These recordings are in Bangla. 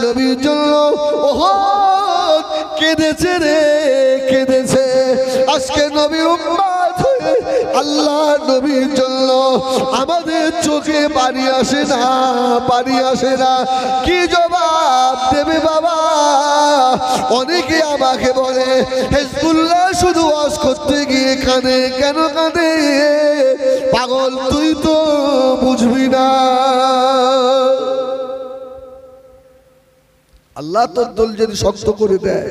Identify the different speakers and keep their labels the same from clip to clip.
Speaker 1: নবীর জন্য ওহদ কেঁদেছে রে কেঁদেছে। আজকে নবী উম্মত হয়ে আল্লাহ নবীর জন্য আমাদের চোখে পানি আসে না, পানি আসে না। কি জবাব দেবে বাবা? অনেকে আমাকে বলে হিজবুল্লাহ শুধু ওয়াজ করতে গিয়ে কাঁদে, কেন কাঁদে? পাগল তুই তো বুঝবি না। আল্লাহ তোর দল যদি শক্ত করে দেয়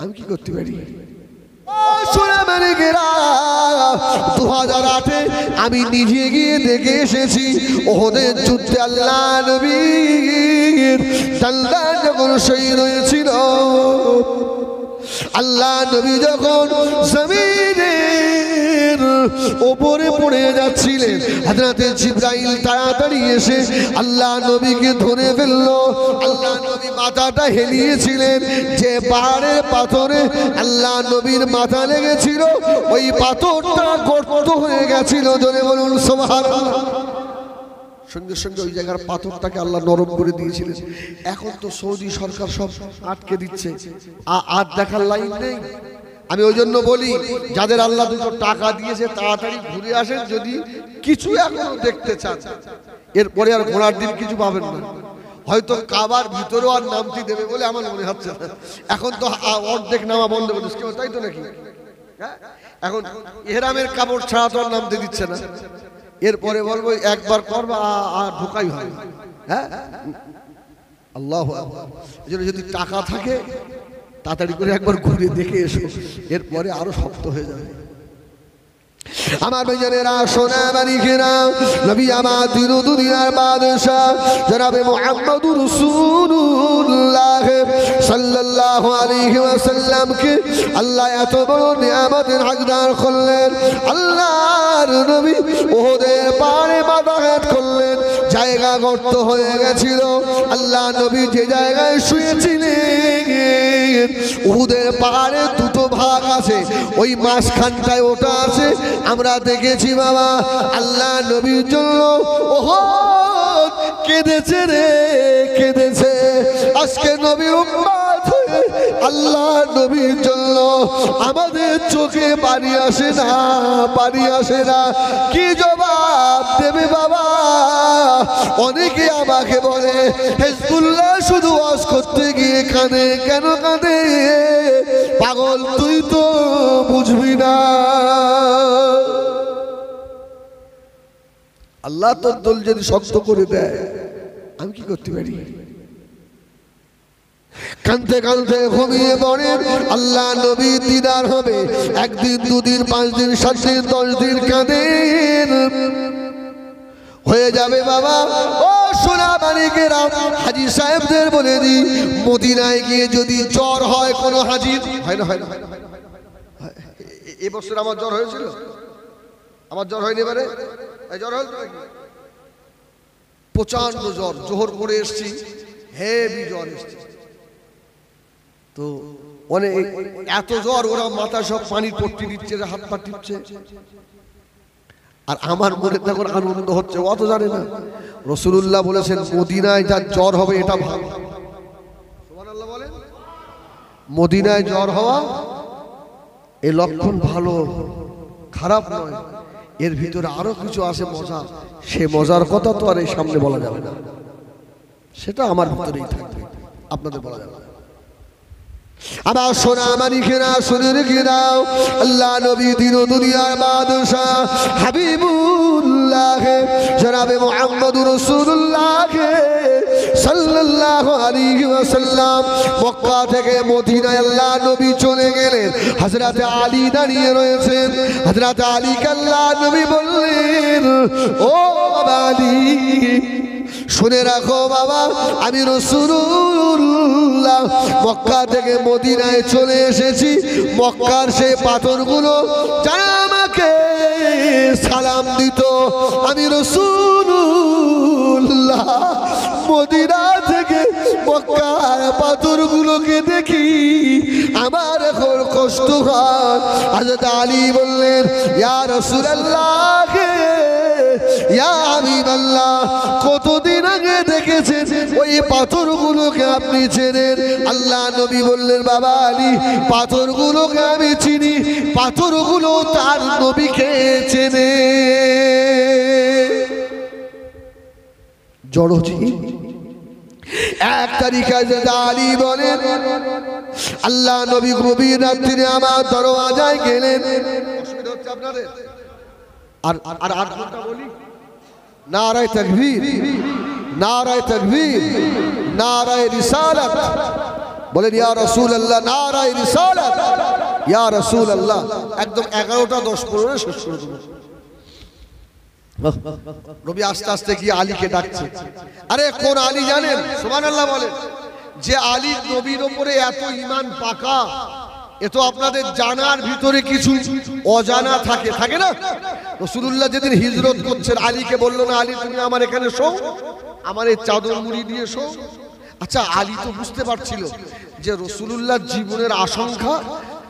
Speaker 1: আমি কি করতে পারি? 2008-এ আমি নিজে গিয়ে দেখে এসেছি ওহদের যুদ্ধে আল্লাহ নবীর জানলার যখন শহীদ হয়েছিল, আল্লাহ নবী যখন জমিনের ওপরে পড়ে যাচ্ছিলেন, হযরতে জিবরাইল তাড়াতাড়ি এসে আল্লাহ নবীকে ধরে ফেললো। আল্লাহ নবী মাথাটা হেলিয়েছিলেন, যে পাহাড়ের পাথরে আল্লাহ নবীর মাথা লেগেছিল ওই পাথরটা গর্ত হয়ে গেছিল। জোরে বলুন সুবহানাল্লাহ। সঙ্গে সঙ্গে ওই জায়গার পাথরটাকে আল্লাহ নরম করে দিয়েছিলেন। এখন তো সৌদি সরকার সব আটকে দিচ্ছে, আর দেখার লাইন নেই। আমি ওই জন্য বলি যাদের আল্লাহ দুটো টাকা দিয়েছে তাড়াতাড়ি ঘুরে আসেন যদি কিছু এখনো দেখতে চান। এরপরে আর ঘোরার দিন কিছু পাবেন না। হয়তো কাবার ভিতরেও আর নামতে দেবে বলে আমার মনে হচ্ছে না। এখন তো অর্ধেক নামা বন্ধ করে দিচ্ছে, তাই তো নাকি? এখন ইহরামের কাপড় ছাড়া তো আর নামতে দিচ্ছে না। এরপরে বলবো একবার করবা আর ঢোকাই হয়। হ্যাঁ, আল্লাহু আকবার। এজন্য যদি টাকা থাকে তাড়াতাড়ি করে একবার ঘুরে দেখে এসো, এরপরে আরো শক্ত হয়ে যাবে। আমার ভাইজানেরা, সোনা মানিকেরা, নবী আমার দিন দুনিয়ার বাদশাহ জনাবে মুহাম্মদুর রাসূলুল্লাহ সাল্লাল্লাহু আলাইহি ওয়াসাল্লামকে আল্লাহ এত বড় নিয়ামতের হকদার করলেন। আল্লাহর নবী ওহদের পাহাড়ে মাথাঘাত করলেন, জায়গা গর্ত হয়ে গেছিল। আল্লাহ নবী যে জায়গায় শুয়েছিলেন ওহদের পাহাড়ে দুটো ভাগ আছে, ওই মাঝখানটায় ওটা আছে। আমরা দেখেছি বাবা আল্লাহ নবীর জন্য ওহদ কেঁদেছে রে কেঁদেছে। আজকে নবী উম্মত হয়ে আল্লাহ নবীর জন্য আমাদের চোখে পানি আসে না, পানি আসে না। কি জবাব দেবে বাবা? অনেকে আমাকে বলে হিজবুল্লাহ শুধু ওয়াজ করতে গিয়ে কাঁদে, কেন কাঁদে? পাগল তুই তো বুঝবি না। আল্লাহ তোর দল যদি শক্ত করে দেয় আমি কি করতে পারি? কাঁদতে কাঁদতে ঘুমিয়ে পড়েন। আল্লাহ নবীর দিদার হবে। একদিন, দুদিন, 5 দিন, 7 দিন, 10 দিন কাঁদেন, হয়ে যাবে বাবা। ও সোনা মানিকেরা, হাজী সাহেবদের বলে দি, মদিনায় গিয়ে যদি জ্বর হয় কোনো হাজির হয় না, হয় না, এবছর আমার জ্বর হয়েছিল, আমার জ্বর হয়নি। এবারে জ্বর হল তো প্রচন্ড জ্বর, জোহর করে এসছি, হেভি জ্বর এসছে। তো অনেক এত জ্বর, ওরা মাথা সব পানির পট্টি দিচ্ছে, হাত পা টিপছে। আর আমার মনে তখন আনন্দ হচ্ছে, অত জানে না রাসূলুল্লাহ বলেছেন মদিনায় যার জ্বর হবে এটা ভালো। সুবহানাল্লাহ বলেন। মদিনায় জ্বর হওয়া এই লক্ষণ ভালো, খারাপ নয়। এর ভিতরে আরো কিছু আছে মজা, সে মজার কথা তো আর এই সামনে বলা যাবে না, সেটা আমার ভিতরেই থাকবে, আপনাদের বলা যাবে না। আমার সোনা মানিকেরা, শুনে রেখে দাও, আল্লাহ নবী দিন দুনিয়ার বাদশাহ হাবিবুল্লাহ জনাবে মুহাম্মদুর রাসূলুল্লাহ সাল্লাল্লাহু আলাইহি ওয়াসাল্লাম মক্কা থেকে মদিনায় আল্লাহ নবী চলে গেলেন। হযরত আলী দাঁড়িয়ে রয়েছেন। হযরত আলীকে আল্লাহ নবী বললেন, ও বাবা আলী, শুনে রাখো বাবা, আমি রাসূলুল্লাহ মক্কা থেকে মদিনায় চলে এসেছি। মক্কার সেই পাথরগুলো যারা আমাকে সালাম দিত, আমি রাসূলুল্লাহ মদিনা থেকে মক্কার পাথরগুলোকে দেখি, আমার এখন কষ্ট হয়। হযরত আলী বললেন, ইয়া রাসূলুল্লাহ, ইয়া হাবিবাল্লাহ, কতদিন আগে দেখেছেন ওই পাথরগুলোকে আপনি চেনেন? আল্লাহ নবী বললেন, বাবা আলী, পাথরগুলোকে আমি চিনি, পাথরগুলো তার নবীকে চেনে। জড়জি এক তারিখায় আলী বলেন, আল্লাহ নবী গভীর রাত্রিরে আমার দরওয়াজায় গেলেন। অসুবিধা হচ্ছে আপনাদের? আর আর 8 ঘন্টা বলি, নারায়ে তাকবীর, নারায়ে তাকবীর, নারায়ে রিসালাত। বলেন ইয়া রাসূলুল্লাহ, নারায়ে রিসালাত, ইয়া রাসূলুল্লাহ। একদম 11টা 10-15 শেষ করে দেব। নবী আস্তে আস্তে গিয়ে আলীকে ডাকছে। আরে কোন আলী জানেন? সুবহানাল্লাহ বলেন। যে আলী নবীর উপরে এত ঈমান পাকা, এ তো আপনাদের জানার ভিতরে কিছু অজানা থাকে, থাকে না? রাসূলুল্লাহ যেদিন হিজরত করছেন, আলীকে বলল না, আলী তুমি আমার এখানে শো, আমার এই চাদর মুড়ি দিয়ে শো। আচ্ছা, আলী তো বুঝতে পারছিল যে রাসূলুল্লাহর জীবনের আশঙ্কা,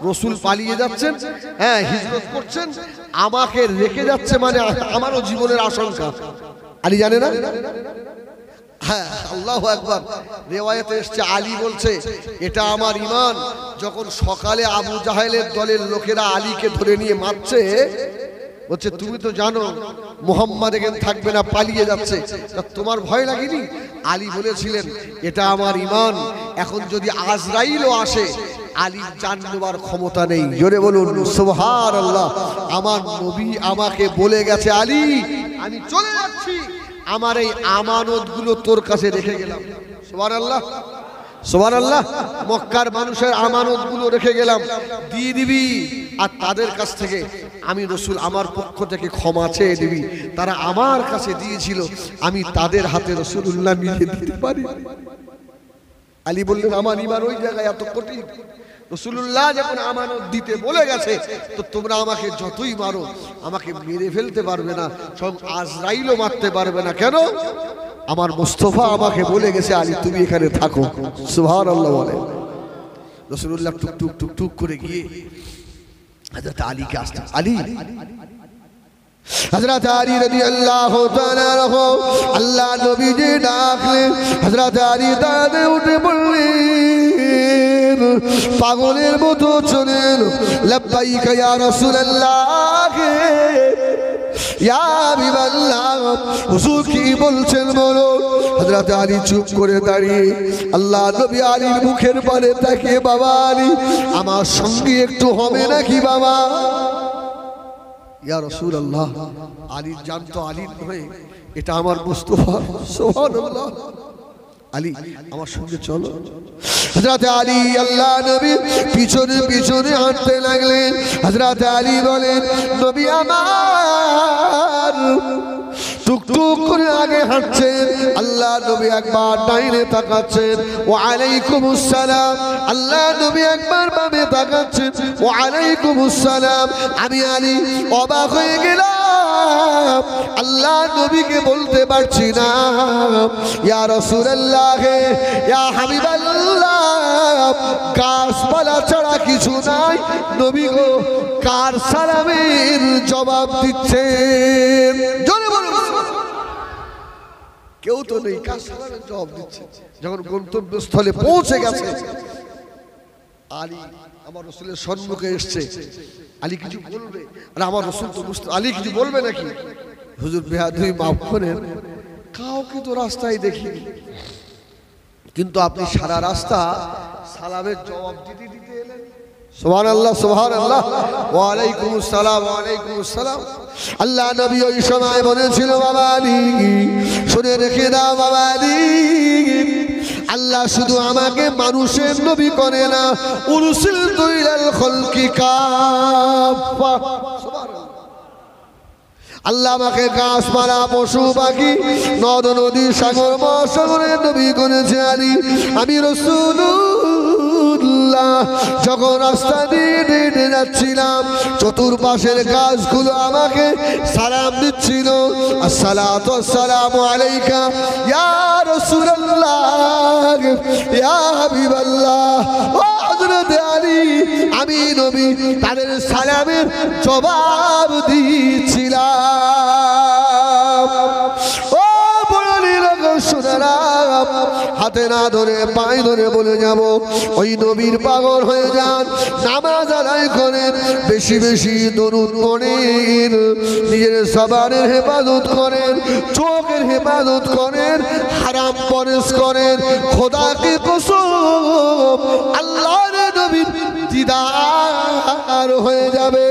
Speaker 1: রসুল পালিয়ে যাচ্ছেন, হ্যাঁ হিজরত করছেন, আমাকে রেখে যাচ্ছে, মানে আমারও জীবনের আশঙ্কা। আলী জানে না? হ্যাঁ, আল্লাহু আকবার। রিওয়ায়াতে এসেছে, আলী বলছে এটা আমার ঈমান। যখন সকালে আবু জাহেলের দলের লোকেরা আলীকে ধরে নিয়ে মারছে, বলছে তুমি তো জানো মুহাম্মদ এখানে থাকবে না, পালিয়ে যাচ্ছে, তোমার ভয় লাগেনি? আলী বলেছিলেন এটা আমার ঈমান। এখন যদি আজরাইলও আসে, আলীর জান নেবার ক্ষমতা নেই। জোরে বলুন সুবহানাল্লাহ। আমার নবী আমাকে বলে গেছে, আলী আমি চলে যাচ্ছি, আমার এই আমানতগুলো তোর কাছে রেখে গেলাম। সুবহানাল্লাহ, সুবহানাল্লাহ। মক্কার মানুষের আমানতগুলো রেখে গেলাম, দিয়ে দিবি। আর তাদের কাছ থেকে আমি রসুল আমার পক্ষ থেকে ক্ষমা চেয়ে দিবি। তারা আমার কাছে দিয়েছিল, আমি তাদের হাতে রাসূলুল্লাহ মিলিয়ে দিতে পারি। আলী বললেন আমার ঈমান ওই জায়গায় এত কঠিন, রাসূলুল্লাহ যখন আমানত দিতে বলে গেছে, তো তোমরা আমাকে যতই মারো আমাকে মেরে ফেলতে পারবে না, সব আজরাইলও মারতে পারবে না। কেন? আমার মুস্তাফা আমাকে বলে গেছে আলী তুমি এখানে থাকো। সুবহানাল্লাহ বলে। রাসূলুল্লাহ টুক টুক টুক টুক করে গিয়ে হযরত আলীকে আসতে, আলী, হযরত আলী রাদিয়াল্লাহু তাআলা আনহু, আল্লাহ নবী যে ডাকলেন, হযরত আলী দাঁড়ে উঠে বললেন, পাগলের মতো চলে এলো, লাব্বাইকা ইয়া রাসূলুল্লাহ, ইয়া হাবিবাল্লাহ, হুজুর কি বলছেন বলো। হযরত আলী চুপ করে দাঁড়িয়ে আল্লাহ নবী আলীর মুখের পানে তাকিয়ে, বাবা আলী আমার সঙ্গে একটু হবে নাকি বাবা? ইয়া রাসূলুল্লাহ, আলীর জান তো আলীর নয়, এটা আমার মুস্তাফা। সুবহানাল্লাহ। আলী আমার সঙ্গে চলো। হযরত আলী আল্লাহ নবী পিছনে পিছনে হাঁটতে লাগলেন। হযরত আলী বলেন, নবী আমার টুকটুক করে আগে হাঁটছেন। আল্লাহ নবী একবার ডাইনে তাকাচ্ছেন, ওয়া আলাইকুমুস সালাম। আল্লাহ নবী একবার বামে তাকাচ্ছেন, ওয়া আলাইকুমুস সালাম। আমি আলী অবাক হয়ে গেলাম, আল্লাহ নবীকে বলতে পারছি না, ইয়া রাসূলুল্লাহ, ইয়া হাবিবাল্লাহ, গাছপালা ছাড়া কিছু নাই। নবী গো, কার সালামের জবাব দিচ্ছেন? জোরে বলুন। কেউ তো নেই, কার সালামের জবাব দিচ্ছে? যখন গন্তব্যস্থলে পৌঁছে গেছে, আলী আমার রাসূলের সম্মুখে এসেছে, আলী কিছু বলবে? আর আমার রাসূল তো বুঝতে, আলী কিছু বলবে নাকি? হুজুর বেয়াদবি মাফ করেন, কাউকে তো রাস্তায় দেখিনি, কিন্তু আপনি সারা রাস্তা সালামের জবাব দিতে দিতে এলেন। সুবহানাল্লাহ, সুবহানাল্লাহ। ওয়া আলাইকুমুস সালাম, ওয়া আলাইকুমুস সালাম। আল্লাহ নবী ওই সময় বলেছিল, বাবা আলী শুনে রেখে দাও, বাবা আলী, আল্লাহ শুধু আমাকে মানুষের নবী করে না, উরসিলতু ইলাল খালকি কাফা। সুবহানাল্লাহ। আল্লাহ আমাকে গাছপালা, পশু পাখি, নদ নদী, সাগর মহাসাগরের নবী করেছে। আলী আমি রাসূলুল্লাহ যখন রাস্তা দিয়ে হেঁটে যাচ্ছিলাম, চতুর্পাশের গাছগুলো আমাকে সালাম দিচ্ছিল, আসসালাতু আসসালামু আলাইকা ইয়া রাসূলুল্লাহ, ইয়া হাবিবাল্লাহ। ও হযরত আলী, আমি নবী তাদের সালামের জবাব দিয়েছিলাম। না ধরে পায়ে ধরে বলে যাব, ওই নবীর পাগল হয়ে যান, নামাজ আদায় করেন, বেশি বেশি দরুদ পড়েন, নিজের জবানের হেফাজত করেন, চোখের হেফাজত করেন, হারাম পরেশ করেন। খোদাকে কসম, আল্লাহর নবীর দিদার হয়ে যাবে।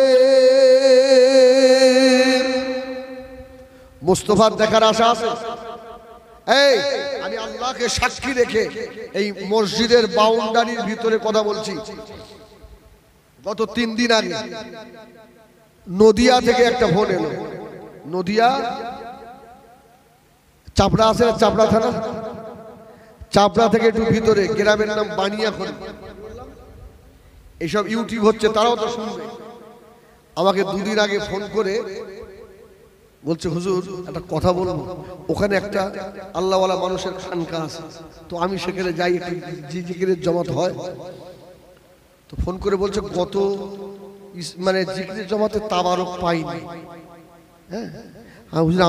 Speaker 1: মুস্তাফার দেখার আশা আছে? এই আমি আল্লাহকে সাক্ষী রেখে এই মসজিদের বাউন্ডারির ভিতরে কথা বলছি। গত 3 দিন আগে নদিয়া থেকে একটা ফোন এলো। নদিয়া চাপড়া আছে, চাপড়া থানা, চাপড়া থেকে একটু ভিতরে, গ্রামের নাম বানিয়াখড়ি। এইসব ইউটিউব হচ্ছে, তারাও তো শুনবে। আমাকে 2 দিন আগে ফোন করে বলছে, হুজুর একটা কথা বলবো, ওখানে একটা আল্লাহওয়ালা মানুষের খানকা আছে, তো আমি সেখানে যাই, একটু জিকিরের জমাত হয়। তো ফোন করে বলছে গত মানে জিকিরের জমাতে তাবারক পাইনি। হ্যাঁ,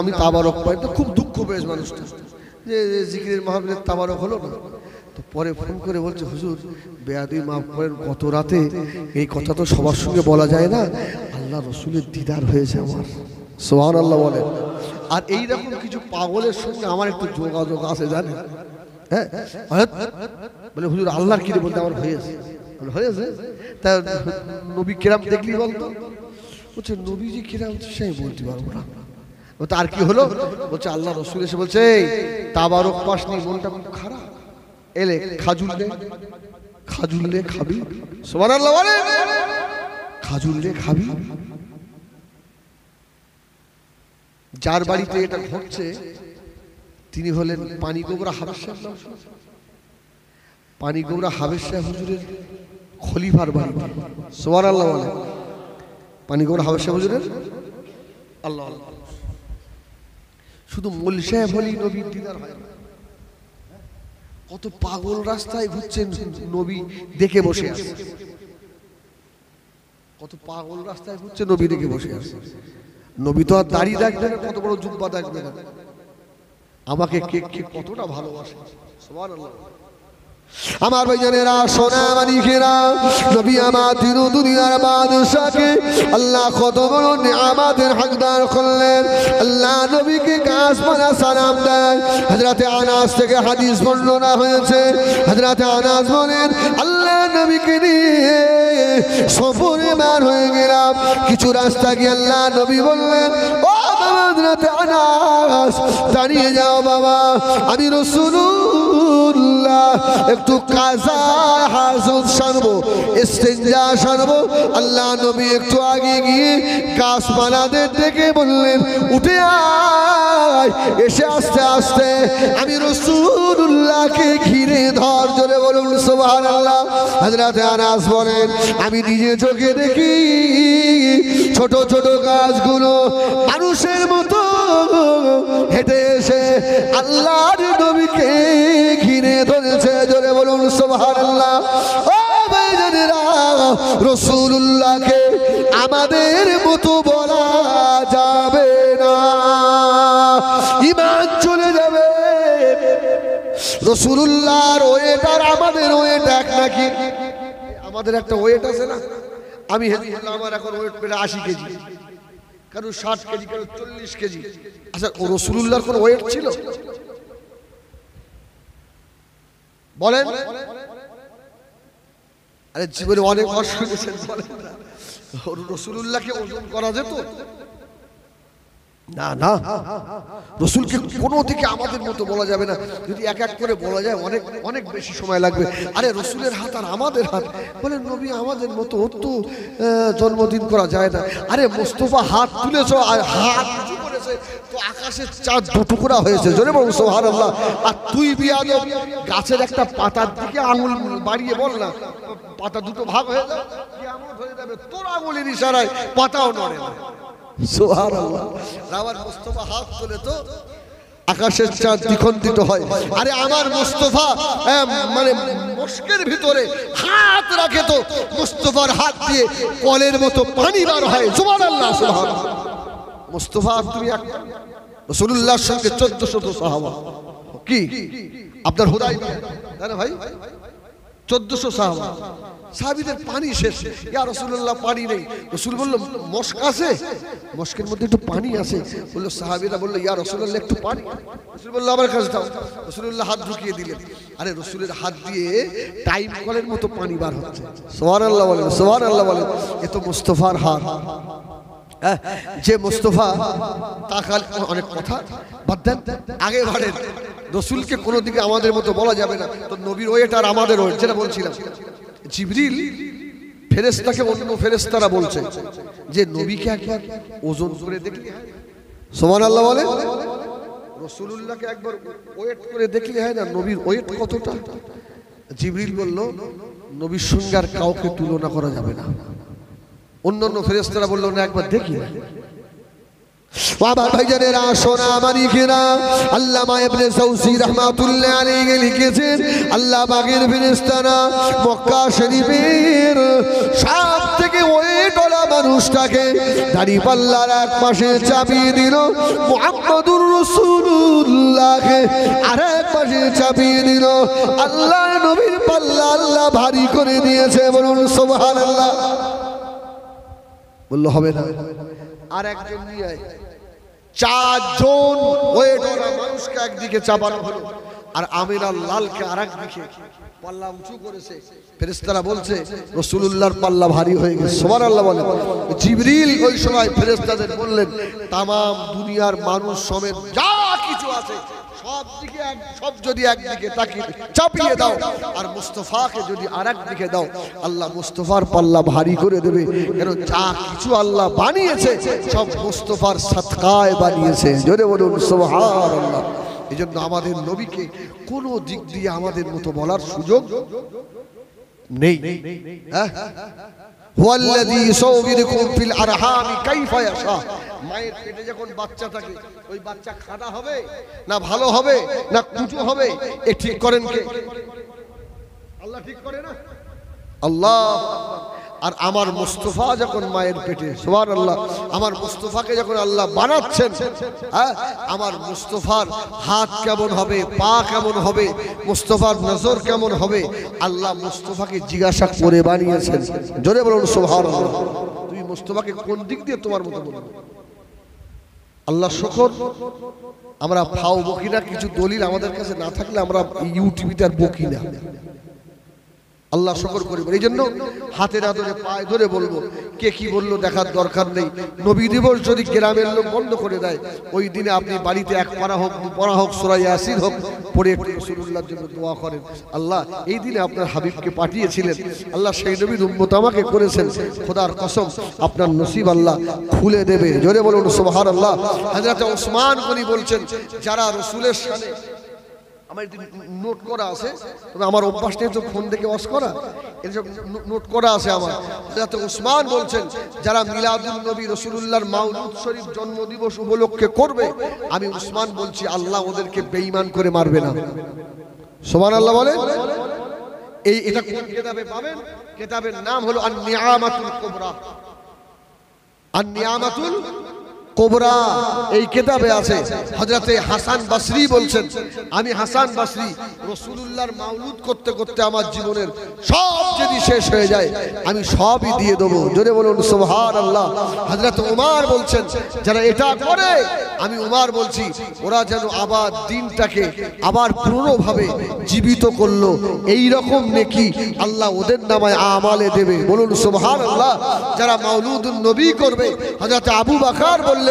Speaker 1: আমি তাবারক পাই, তো খুব দুঃখ পেয়েছে মানুষটা যে জিকিরের মাহফিলের তাবারক হলো না। তো পরে ফোন করে বলছে, হুজুর বেয়াদবি মাফ করেন, গত রাতে এই কথা তো সবার সঙ্গে বলা যায় না, আল্লাহ রসুলের দিদার হয়েছে আমার। সুবহানাল্লাহ বলে। আর এইরকম কিছু পাগলের সঙ্গে আমার একটু যোগাযোগ আছে জানেন। হ্যাঁ, বলে হুজুর আল্লাহর কি বলতে আমার হয়েছে, হয়েছে তা নবী কিরাম দেখলি বলতো? বলছে নবীজি কিরাম সেই বলতে পারবো না। তার কি হলো? বলছে আল্লাহ রসুল এসে বলছে, তাবারক পাসনি, মনটা খুব খারাপ, এলে খাজুর লে, খাজুর লে খাবি। সুবহানাল্লাহ বলে, খাজুর লে খাবি। যার বাড়িতে এটা ঘটছে তিনি হলেন পানিগোবরা হাবেশ সাহেব। পানিগোবরা হাবেশ সাহেব হুজুরের খলিফার বাড়িতে। সুবহানাল্লাহ বলে, পানিগোবরা হাবেশ সাহেব হুজুরের আল্লাহ আল্লাহ। শুধু মোল সাহেব হলেই নবীর দিদার হয় না। কত পাগল রাস্তায় ঘুরছেন, নবী দেখে বসে আছে। কত পাগল রাস্তায় ঘুরছে, নবী দেখে বসে আছে। নবী তো আর দাড়ি রাখবে না, কত বড় জুব্বা রাখবে না। আমাকে কে কতটা ভালোবাসে। সুবহানাল্লাহ। আমার ভাইজানেরা, সোনা মানিকেরা, নবী আমার দিন দুনিয়ার বাদশাকে আল্লাহ কত বড় নিয়ামতের হকদার করলেন। আল্লাহ নবীকে গাছপালা সালাম দেয়। হযরতে আনাস থেকে হাদিস বর্ণনা হয়েছে, হযরতে আনাস বলেন, আল্লাহ নবীকে নিয়ে সফরে বার হয়ে গেলাম। কিছু রাস্তা গিয়ে আল্লাহ নবী বললেন, ও বাবা হযরতে আনাস, দাঁড়িয়ে যাও বাবা, আমি রাসূলুল্লাহ একটু কাজা হাজত সারবো, ইস্তেঞ্জা সারবো। আল্লাহ নবী একটু আগে গিয়ে গাছপালাদের ডেকে বললেন, উঠে আয়। এসে আস্তে আস্তে আমি রাসূলুল্লাহকে ঘিরে ধর। জোরে বলুন সুবহানাল্লাহ। হযরতে আনাস বলেন, আমি নিজে চোখে দেখি ছোট ছোট গাছগুলো মানুষের মতো হেঁটে এসে আল্লাহর নবীকে ঘিরে ধরেছে। জোরে বলুন সুবহানাল্লাহ। ও ভাইজানেরা, রাসূলুল্লাহকে আমাদের মতো বলা যাবে না, ঈমান চলে যাবে। রাসূলুল্লাহর ওয়েট আর আমাদের ওয়েট এক নাকি? আমাদের একটা ওয়েট আছে না? আমি হেদিবুল্লাহ, আমার এখন ওয়েট পেলে 80 কেজি, কারণ 60 কেজি, কারণ 40 কেজি। আচ্ছা, ও রাসূলুল্লাহর কোন ওয়েট ছিল বলেন? আরে জীবনে অনেক অসুবিধা বলেন না, রাসূলুল্লাহকে ওজন করা যেত না? না, রাসূলকে কোনো দিকে আমাদের মতো বলা যাবে না। যদি এক এক করে বলা যায় অনেক অনেক বেশি সময় লাগবে। আরে রাসূলের হাত আর আমাদের হাত, বলেন নবী আমাদের মতো তো জন্মদিন করা যায় না। আরে মুস্তাফা হাত তুলেছ আর হাত করেছে তো আকাশের চাঁদ 2 টুকরা হয়েছে। জোরে বলুন সুবহানাল্লাহ। আর তুই বিয়াদব, গাছের একটা পাতার দিকে আঙুল বাড়িয়ে বল না, পাতা 2টো ভাগ হয়ে যাবে, কিয়ামত হয়ে যাবে। তোর আঙুলের ইশারায় পাতাও নড়ে না। সুবহানাল্লাহ। আমার মুস্তাফা হাত তোলে তো আকাশের চাঁদ দ্বিখণ্ডিত হয়। আরে আমার মুস্তাফা মানে মস্কের ভিতরে হাত রাখে তো মুস্তাফার হাত দিয়ে কলের মতো পানি বার হয়। সুবহানাল্লাহ, সুবহানাল্লাহ। মুস্তাফা তুমি রাসূলুল্লাহর সঙ্গে 1400 সাহাবা কি আপনার হুদায়বিয়া, তাই না ভাই? 1400 সাহাবা, সাহাবীদের পানি শেষ। ইয়া রাসূলুল্লাহ পানি নেই। রাসূল বলল মশক আছে, মশকের মধ্যে একটু পানি আছে। বলল সাহাবীরা বলল ইয়া রাসূলুল্লাহ একটু পানি। রাসূল বলল আমার কাছে দাও। রাসূলুল্লাহ হাত ঢুকিয়ে দিলেন। আরে রাসূলের হাত দিয়ে টাইম কলের মতো পানি বার হচ্ছে। সুবহানাল্লাহ বলেন, সুবহানাল্লাহ বলেন। এ তো মুস্তাফার হাত। যে মুস্তাফা তাকাল, অনেক কথা বাদ দেন, আগে বাড়েন। রাসূলকে কোনো দিকে আমাদের মতো বলা যাবে না। তো নবীর ওয়েট আর আমাদের ওয়েট, যেটা বলছিলাম, জিবরিল ফেরেশতাকে অন্য ফেরেশতারা বলছে যে নবীকে একবার ওজন করে দেখলে, সুবহানাল্লাহ বলে, রাসূলুল্লাহকে একবার ওয়েট করে দেখলে হয় না নবীর ওয়েট কতটা। জিবরিল বলল নবীর সঙ্গে আর কাউকে তুলনা করা যাবে না। অন্যান্য ফেরেশতারা বলল না, একবার দেখি না। বাবা ভাইজানেরা, সোনা মানিকেরা, আল্লামা ইবনে সাউসি রাহমাতুল্লাহ আলাইহি লিখেছেন, আল্লাহ পাকের ফেরেশতারা মক্কা শরীফের সবথেকে ওয়েটওয়ালা মানুষটাকে দাড়িপাল্লার এক পাশে চাপিয়ে দিল, মুহাম্মদুর রাসূলুল্লাহকে আরেক পাশে চাপিয়ে দিল। আল্লাহর নবীর পাল্লা আল্লাহ ভারী করে দিয়েছে, বলুন সুবহানাল্লাহ। বললো হবে না, আর একজন নিয়ে আয়। 4 জন ওয়েটওয়ালা মানুষকে একদিকে চাপানো হলো, আর আমিনার লালকে আরেক দিকে পাল্লা উঁচু করেছে। ফেরেশতারা বলছে রাসূলুল্লাহর পাল্লা ভারী হয়ে গেছে, সুবহানাল্লাহ বলেন। জিবরিল ওই সময় ফেরেশতাদের বললেন তাম দুনিয়ার মানুষ সমেত যা কিছু আছে সব দিকে সব যদি একদিকে তাকিয়ে চাপিয়ে দাও, আর মুস্তাফাকে যদি আরেক দিকে দাও, আল্লাহ মুস্তাফার পাল্লা ভারী করে দেবে। কেন যা কিছু আল্লাহ বানিয়েছে সব মুস্তাফার সাদকায় বানিয়েছে। জোরে বলুন সুবহানাল্লাহ। এই জন্য আমাদের নবীকে কোনো দিক দিয়ে আমাদের মতো বলার সুযোগ নেই। হুয়াল্লাযী ইউসাউবিরুকুম ফিল আরহামি কাইফা ইয়াশা। মায়ের পেটে যখন বাচ্চা থাকে, ওই বাচ্চা খাঁটা হবে না ভালো হবে না কুচু হবে, এ ঠিক করেন কে? আল্লাহ ঠিক করে না? আল্লাহ। আর আমার মুস্তাফা যখন মায়ের পেটে, সুবহানাল্লাহ, আমার মুস্তাফাকে যখন আল্লাহ বানাচ্ছেন, আমার মুস্তাফার হাত কেমন হবে, পা কেমন হবে, মুস্তাফার নজর কেমন হবে, আল্লাহ মুস্তাফাকে জিজ্ঞাসা করে বানিয়েছেন। জোরে বলুন সুবহানাল্লাহ। তুমি মুস্তাফাকে কোন দিক দিয়ে তোমার মতো বলবে? আল্লাহ শুকর, আমরা ফাও বকি না, কিছু দলিল আমাদের কাছে না থাকলে আমরা ইউটিউবে আর বকি না। আল্লাহ শুকর করি। এই জন্য হাতে না ধরে পায়ে ধরে বলবো, কে কি বললো দেখার দরকার নেই। নবী দিবস যদি গ্রামের লোক বন্ধ করে দেয়, ওই দিনে আপনি বাড়িতে এক পারা হোক, 2 পারা হোক, সূরা ইয়াসিন হোক পড়ে একটু রাসূলুল্লাহর জন্য দোয়া করেন। আল্লাহ এই দিনে আপনার হাবিবকে পাঠিয়েছিলেন, আল্লাহ সেই নবীর উম্মত আমাকে করেছেন, খোদার কসম আপনার নসিব আল্লাহ খুলে দেবে। জোরে বলুন সুবহানাল্লাহ। হযরত ওসমান গনি বলছেন, যারা রাসূলের সাথে, আমার নোট করা আছে, তবে আমার অভ্যাস নেই তো ফোন দেখে ওয়াজ করা, এসব নোট করা আছে আমার। হযরত ওসমান বলছেন, যারা মিলাদুন নবী রাসূলুল্লাহর মাউলুদ শরীফ জন্মদিবস উপলক্ষে করবে, আমি ওসমান বলছি আল্লাহ ওদেরকে বেঈমান করে মারবে না। সুবহানাল্লাহ বলেন। এটা কোন কিতাবে পাবেন? কিতাবের নাম হলো আন-নিয়ামাতুল কুবরা। আন-নিয়ামাতুল কোবরা এই কিতাবে আছে। হযরতে হাসান বসরি বলছেন, আমি হাসান বসরি রাসূলুল্লাহর মাউলুদ করতে করতে আমার জীবনের সব যদি শেষ হয়ে যায়, আমি সবই দিয়ে দেবো। জোরে বলুন সুবহানাল্লাহ। হযরত উমর বলছেন, যারা এটা করে, আমি উমর বলছি ওরা যেন আবার দিনটাকে আবার পুরোভাবে জীবিত করলো, এই রকম নেকি আল্লাহ ওদের নামায় আমালে দেবে। বলুন সুবহানাল্লাহ। যারা মাউলুদুন নবী করবে, হযরত আবু বকর বললেন,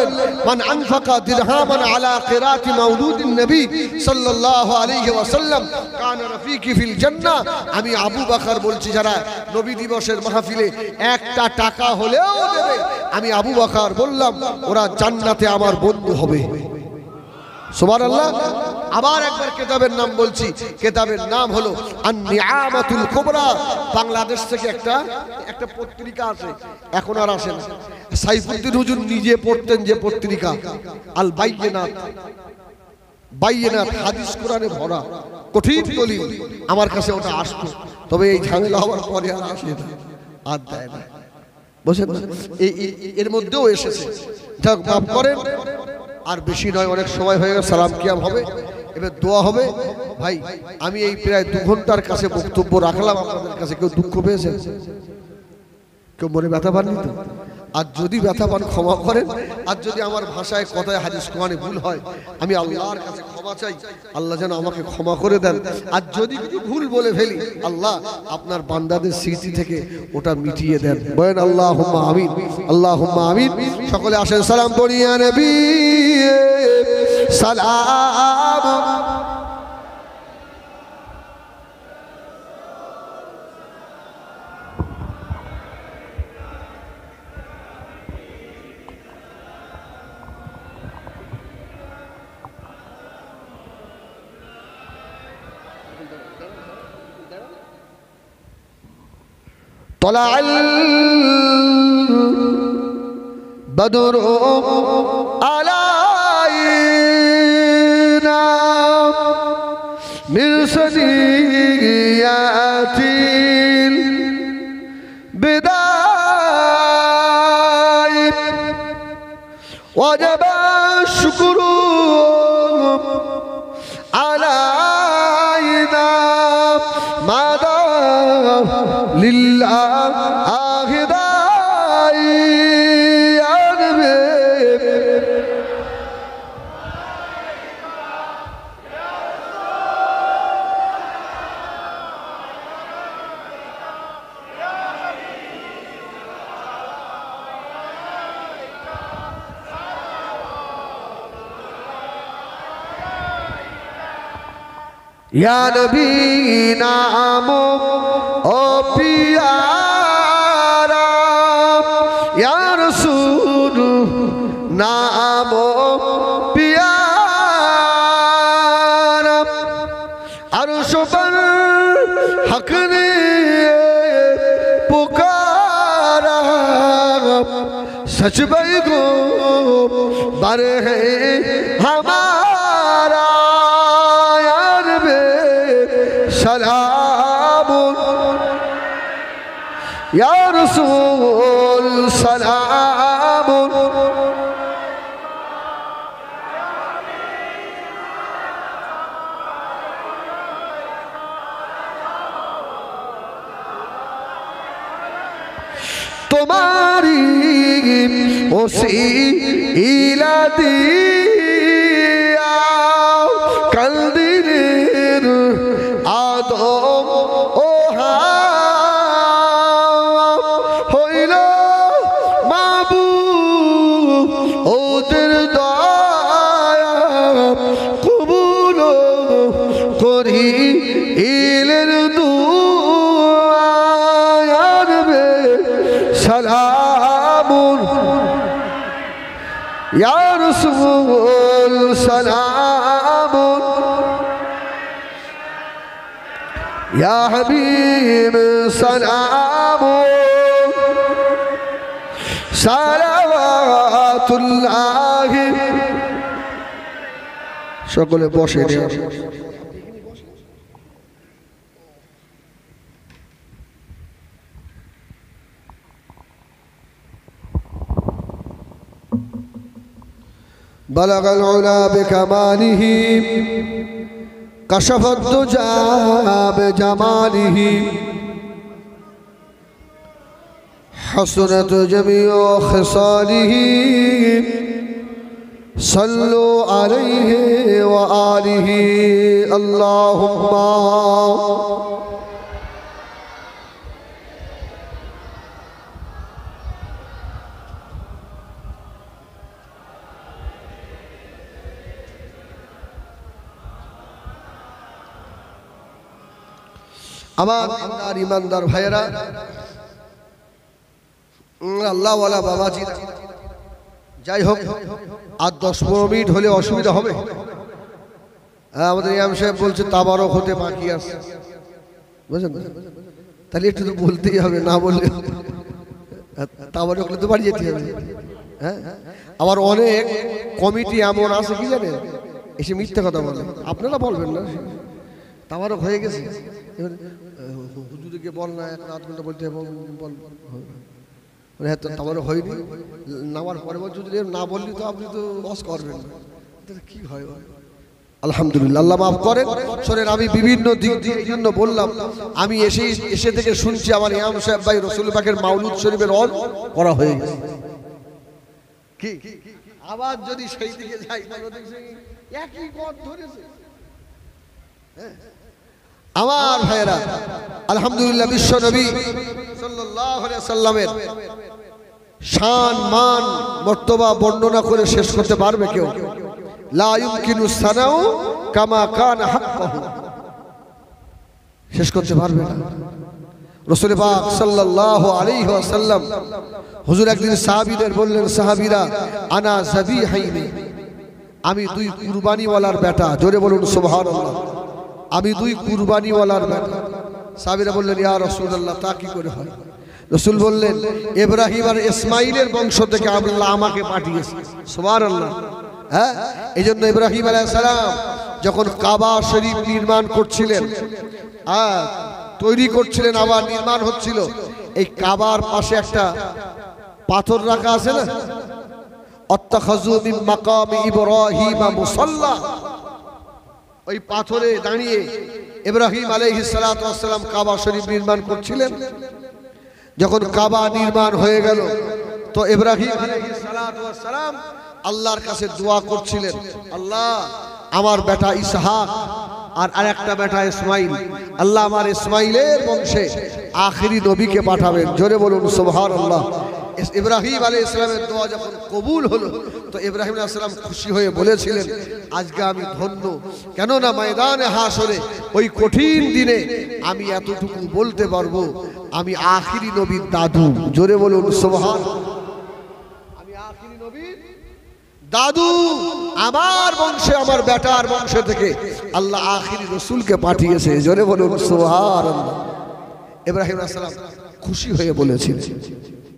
Speaker 1: মান আনফাকা দিরহামান আলা কিরাতি মাউলুদিন নবী সাল্লাল্লাহু আলাইহি ওয়াসাল্লাম কানা রাফিকি ফিল জান্নাহ। আমি আবু বকর বলছি, যারা নবী দিবসের মাহফিলে একটা টাকা হলেও দেবে, আমি আবু বকর বললাম ওরা জান্নাতে আমার বন্ধু হবে। সুবহানাল্লাহ। আবার একবার কিতাবের নাম বলছি, কিতাবের নাম হলো আন-নিয়ামাতুল কুবরা। বাংলাদেশ থেকে একটা পত্রিকা আছে, এখন আর আসে না। সাইফুদ্দিন হুজুর নিজে পড়তেন যে পত্রিকা, আল বাইয়িনাত। বাইয়িনাত হাদিস কোরআনে ভরা, কঠিন দলিল। আমার কাছে ওটা আসতো, তবে এই ঝামেলা হওয়ার পরে আর আসে না, আর দেয় না। বুঝছেন না? এর মধ্যেও এসেছে। যাক, মাফ করেন, আর বেশি নয়, অনেক সময় হয়ে গেছে, সালাম কিয়াম হবে। এবার দোয়া হবে। ভাই আমি এই প্রায় 2 ঘন্টার কাছে বক্তব্য রাখলাম আপনাদের কাছে, কেউ দুঃখ পেয়েছে? কেউ মনে ব্যথা পাননি তো? আর যদি ব্যথা পান ক্ষমা করেন, আর যদি আমার ভাষায় কথায় হাদিস কোরআনে ভুল হয় আমি আল্লাহর কাছে ক্ষমা চাই, আল্লাহ যেন আমাকে ক্ষমা করে দেন। আর যদি কিছু ভুল বলে ফেলি আল্লাহ আপনার বান্দাদের স্মৃতি থেকে ওটা মিটিয়ে দেন। বলেন আল্লাহুম্মা আমিন, আল্লাহুম্মা আমিন। সকলে আসেন সালাম পড়িয়া নবী সালাম। طلع البدر علينا من ثنيات البداية وجب الشكر علينا ماذا لله या नबी नामो ओ प्यारा, या रसूल नामो प्यारा। अर्श पर हक ने पुकारा, सच भाई को बर है हमारा। सलाम या रसूल सलाम। तुम्हारी उसी इला दिया कल दिन आदम ओ হইল মাবুদ ওদের দয়া কবুল করি ইলের দুআ নবে সালামুন ইয়া রাসূল সালামুন या हबीब सलाम सालावातुल्लाह। সকলে বসে بلغ العلا بكماله كشف الدجى بجماله حسنت جميع خصاله صلوا عليه وآله اللهم আমার ইমানদার ভাইয়েরা, আল্লাহওয়ালা বাবাজিরা, যাই হোক আর 10-15 মিনিট হলে অসুবিধা হবে। আমাদের ইমাম সাহেব বলছে তাবারক হতে বাকি আছে, বুঝলেন? তাহলে একটু তো বলতেই হবে, না বললে তাবারক হলে তো বাড়ি যেতে হবে। হ্যাঁ, আবার অনেক কমিটি এমন আছে কি জানেন, এসে মিথ্যে কথা বলে। আপনারা বলবেন না তাবারক হয়ে গেছে, হুজুরকে বল না 1 ঘন্টা বলতে বল, তাবারক হয়নি, নামার পরে বলছে না বললি তো আপনি তো লস করবেন না। কি হয়? আলহামদুলিল্লাহ, আল্লাহ মাফ করেন। শোনেন, আমি বিভিন্ন দিক দিয়ে এই জন্য বললাম, আমি এসে থেকে শুনছি আমার ইমাম সাহেব ভাই রসুল পাকের মাউলুদ শরীফের অন করা হয়ে গেছে। কি আবার যদি সেই দিকে যাই একই পথ ধরেছে। আমার ভাইয়েরা, আলহামদুলিল্লাহ, বিশ্ব নবী সাল্লাল্লাহু আলাইহি সাল্লামের শান মান মর্তবা বর্ণনা করে শেষ করতে পারবে কেউ? লা ইউমকিনু সানাউ কামা কানা হাক্কাহু, শেষ করতে পারবে না। রাসূল পাক সাল্লাল্লাহু আলাইহি ওয়াসাল্লাম হুজুর একদিন সাহাবীদের বললেন, সাহাবীরা, আনা যাবিহাইনি, আমি দুই কুরবানিওয়ালার বেটা। জোরে বলুন সুবহানাল্লাহ। আমি দুই কুরবানিওয়ালার বেটা। সাহাবীরা বললেন, ইয়া রাসূলুল্লাহ, তা কি করে হয়? রাসূল বললেন, ইব্রাহিম আর ইসমাইলের বংশ থেকে আল্লাহ আমাকে পাঠিয়েছে। সুবহানাল্লাহ। হ্যাঁ, এই জন্য ইব্রাহিম আলাইহিস সালাম যখন কাবা শরীফ নির্মাণ করছিলেন, তৈরি করছিলেন, আবার নির্মাণ হচ্ছিল, এই কাবার পাশে একটা পাথর রাখা আছে না, আত্তাখাযু মিন মাকামি ইব্রাহিম মুসাল্লা, ওই পাথরে দাঁড়িয়ে ইব্রাহিম আলাইহিস সালাতু ওয়াস সালাম কাবা শরীফ নির্মাণ করছিলেন। যখন কাবা নির্মাণ হয়ে গেল, তো ইব্রাহিম আলাইহিস সালাতু ওয়াস সালাম আল্লাহর কাছে দোয়া করছিলেন, আল্লাহ, আমার বেটা ইসহাক আর আরেকটা বেটা ইসমাইল, আল্লাহ আমার ইসমাইলের বংশে আখেরি নবীকে পাঠাবেন। জোরে বলুন সুবহানাল্লাহ। ইব্রাহিম আলাইহিস সালামের দোয়া যখন কবুল হলো, তো ইব্রাহিম আলাইহিস সালাম খুশি হয়ে বলেছিলেন, আজকে আমি ধন্য, কেননা ময়দানে হাসরে ওই কঠিন দিনে আমি এতটুকু বলতে পারবো, আমি আখেরি নবীর দাদু। জোরে বলুন সুবহানাল্লাহ। আমি আখেরি নবীর দাদু, আমার বংশে, আমার বেটার বংশ থেকে আল্লাহ আখেরি রসুলকে পাঠিয়েছে। জোরে বলুন সুবহানাল্লাহ। ইব্রাহিম আলাইহিস সালাম খুশি হয়ে বলেছিলেন।